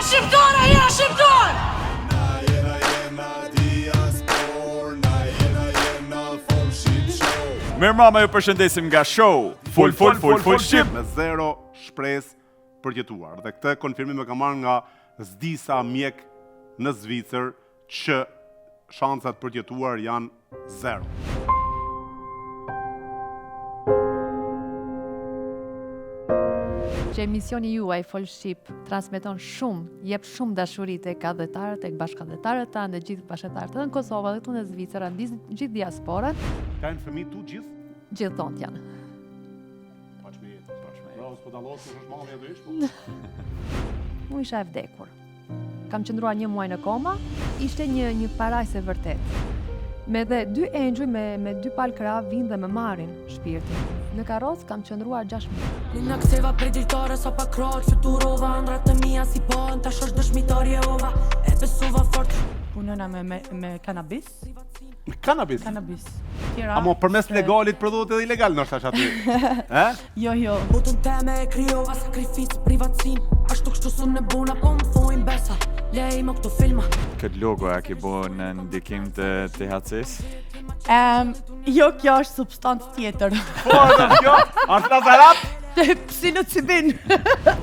shqiptar, a jena shqiptar! Mirë mama, ju përshëndesim nga show Full Shqip me zero shpresë për jetuar. Dhe këtë konfirmim e kam marrë nga zdisa mjek në Zvicër që shancat për jetuar janë zero. Që emisioni juaj Full Shqip transmeton shumë, jep shumë dashuri tek adhetarët, tek bashkëadhetarët tanë, dhe gjithë bashkëtarët edhe në Kosovë dhe këtu në Zvicër, gjithë diasporën. Kanë fëmijë tu gjithë? Gjithë thon't janë. Paç me jetë. Bravo, s'po dallosh është malli atë ish. Mu isha e vdekur. Kam qëndruar 1 muaj në koma, ishte një parajse vërtet. Me dhe 2 engjuj me 2 palë krah vinë dhe më marrin shpirtin. Në karrocë kam qëndruar 6 muaj. Në kseva prej dritare sa pa kroq, futurova, ndrat të mia si po, tash është dëshmitar Jehova, e besova fort. Punona me kanabis. Kanabis? Kanabis. Amo përmes legalit prodhohet edhe ilegal nështë ashtë aty. Jo. Botën teme e kryova, sakrificë, privatsin, ashtu kështu su në buna, po më thojnë besa, lej më këto filma. Këtë logo a ki bo në ndikim të THC-s? Jo, kjo është substancë tjetër. Po, edhe kjo, është lazarat? Psilocibin.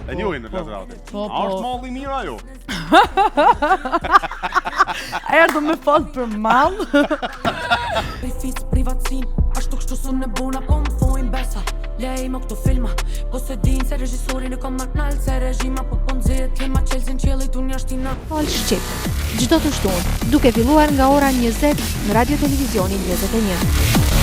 E njohin në lazarat. Po. A është malli mirë ajo? Erdhëm me fol për mall. Sakricë, privatsin, ashtu kështu su në buna, po më thojnë besa, lej më këto filma, po se din se regjisorin e kom marrë se regjima, po nxirret klima, qelsin qiellit unë jashtina. Full Shqip, çdo të shtunë, duke filluar nga ora 20 në Radio Televizionin 21.